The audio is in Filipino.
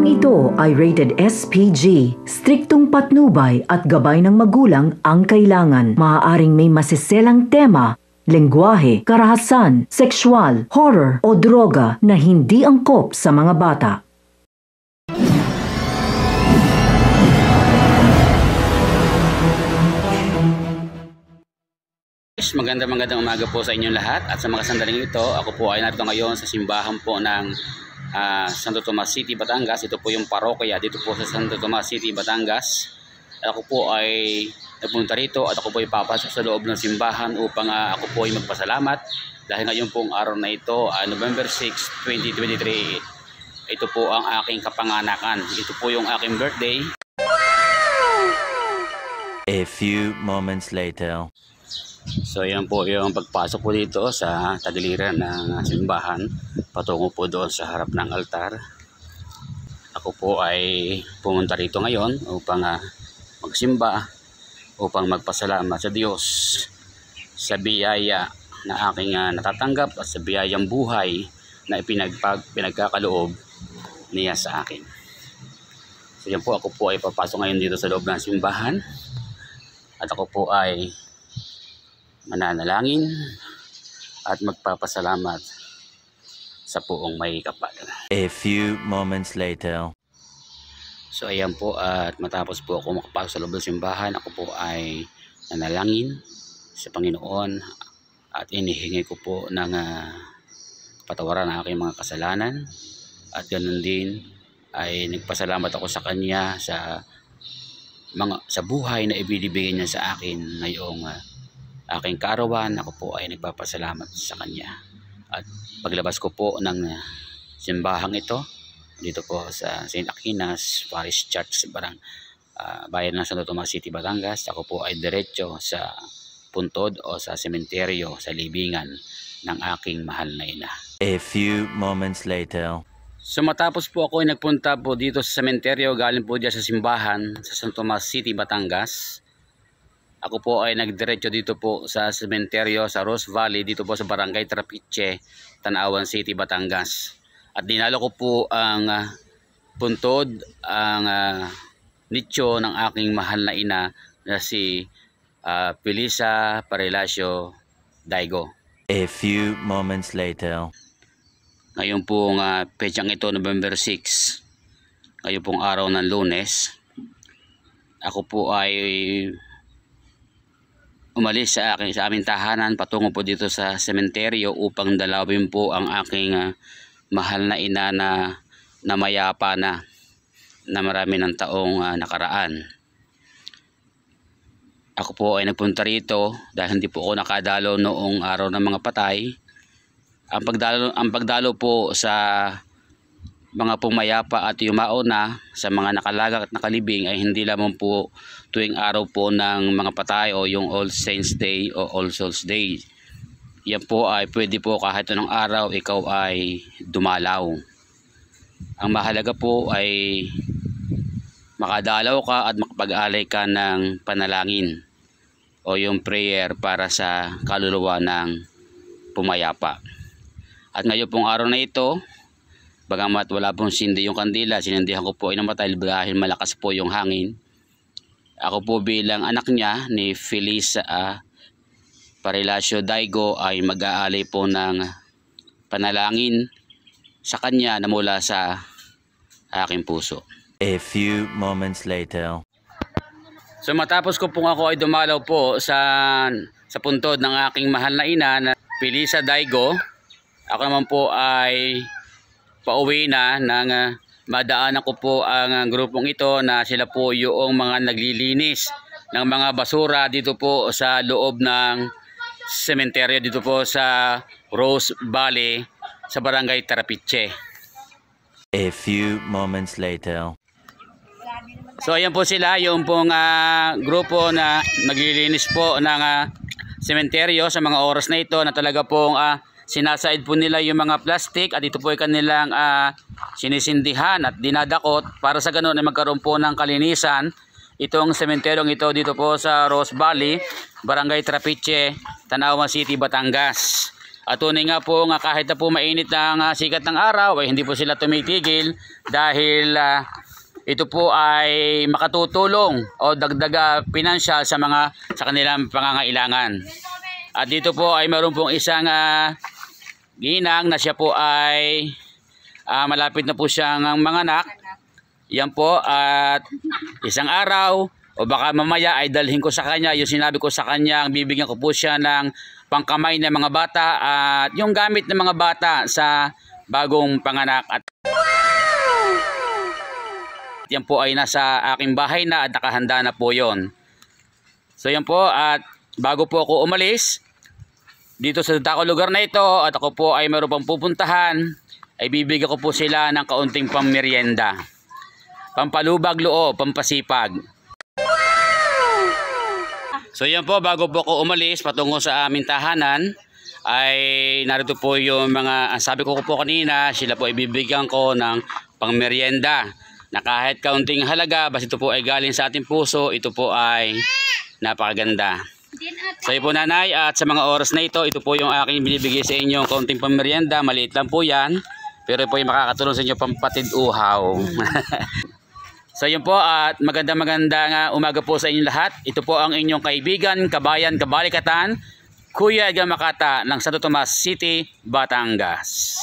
Programang ito ay rated SPG. Striktong patnubay at gabay ng magulang ang kailangan. Maaaring may masiselang tema, lengguwahe, karahasan, sexual, horror o droga na hindi angkop sa mga bata. Magandang umaga po sa inyong lahat, at sa mga sandaling ito, ako po ay narito ngayon sa simbahan po ng Santo Tomas City, Batangas. Ito po yung parokya dito po sa Santo Tomas City, Batangas. At ako po ay nagpunta rito at ako po ay papasok sa loob ng simbahan upang ako po ay magpasalamat dahil ngayon pong araw na ito, November 6, 2023, ito po ang aking kapanganakan. Ito po yung aking birthday. A few moments later. So yan po yung pagpasok po dito sa tagiliran ng simbahan patungo po doon sa harap ng altar. Ako po ay pumunta rito ngayon upang magsimba, upang magpasalamat sa Diyos sa biyaya na aking natatanggap at sa biyayang buhay na pinagkakaloob niya sa akin. So yan po, ako po ay papasok ngayon dito sa loob ng simbahan at ako po ay mananalangin at magpapasalamat sa Poong May Kapal. A few moments later. So ayan po, at matapos po ako makapasok sa loob ng simbahan, ako po ay nanalangin sa Panginoon at inihingi ko po ng patawaran ng aking mga kasalanan, at ganoon din ay nagpasalamat ako sa Kanya sa buhay na ibinibigay niya sa akin ngayong aking kaarawan. Ako po ay nagpapasalamat sa Kanya. At paglabas ko po ng simbahang ito dito po sa St. Aquinas Parish Church, bayan ng Santo Tomas City, Batangas, ako po ay diretso sa puntod o sa sementeryo, sa libingan ng aking mahal na ina. A few moments later. So matapos po ako ay nagpunta po dito sa sementeryo, galing po dyan sa simbahan sa Santo Tomas City, Batangas, ako po ay nagdiretso dito po sa sementeryo sa Rose Valley, dito po sa Barangay Trapiche, Tanawan City, Batangas. At dinalo ko po ang puntod, ang nicho ng aking mahal na ina na si Felisa Parilasio Daigo. A few moments later. Ngayon pong petsang ito, November 6, ngayon pong araw ng Lunes, ako po ay umalis sa aming tahanan patungo po dito sa sementeryo upang dalawin po ang aking mahal na ina na mayapa na marami ng taong nakaraan. Ako po ay nagpunta rito dahil hindi po ako nakadalo noong araw ng mga patay. Ang pagdalo po sa mga pumayapa at yumao na sa mga nakalagak at nakalibing ay hindi lamang po tuwing araw po ng mga patay o yung All Saints Day o All Souls Day. Yan po ay pwede po kahit anong araw ikaw ay dumalaw. Ang mahalaga po ay makadalaw ka at makapag-alay ka ng panalangin o yung prayer para sa kaluluwa ng pumayapa. At ngayon pong araw na ito, bagamat wala pong sindi yung kandila, sinindihan ko po ay namatay dahil malakas po yung hangin. Ako po bilang anak niya ni Felisa Parilasio Daigo ay mag-aalay po ng panalangin sa kanya na mula sa aking puso. A few moments later. So matapos ko pong ako ay dumalaw po sa puntod ng aking mahal na ina na Felisa Daigo, ako naman po ay pauwi na ng madaanan ko po ang grupong ito na sila po yung mga naglilinis ng mga basura dito po sa loob ng sementeryo dito po sa Rose Valley sa Barangay Trapiche. A few moments later. So ayan po sila, yung pong grupo na naglilinis po ng sementeryo sa mga oras na ito na talaga pong sinasaid po nila yung mga plastic at ito po ay kanilang sinisindihan at dinadakot para sa ganoon ay magkaroon po ng kalinisan itong sementeryong ito dito po sa Rose Valley, Barangay Trapiche, Tanawan City, Batangas. At tunay nga po nga kahit na po mainit ang sikat ng araw ay hindi po sila tumitigil dahil ito po ay makatutulong o dagdag pinansyal sa kanilang pangangailangan. At dito po ay meron pong isang ginang na siya po ay malapit na po siyang manganak. Yan po, at isang araw o baka mamaya ay dalhin ko sa kanya yung sinabi ko sa kanya, bibigyan ko po siya ng pangkamay ng mga bata at yung gamit ng mga bata sa bagong panganak. At yan po ay nasa aking bahay na at nakahanda na po yon. So yan po, at bago po ako umalis dito sa dakong lugar na ito at ako po ay meron pang pupuntahan, ay bibigyan ko po sila ng kaunting pammeryenda, pampalubag loob, pampasipag. So yan po, bago po ako umalis patungo sa aming tahanan ay narito po yung mga, sabi ko po kanina, sila po ibibigyan ko ng pangmeryenda na kahit kaunting halaga, basta ito po ay galing sa ating puso, ito po ay napakaganda. So yun po nanay, at sa mga oras na ito po yung aking binibigay sa inyo, kaunting pangmeryenda, maliit lang po yan, pero po yung makakatulong sa inyo pampatid uhaw. So yun po, at maganda umaga po sa inyong lahat. Ito po ang inyong kaibigan, kabayan, kabalikatan, Kuya Edgar Makata ng Santo Tomas City, Batangas.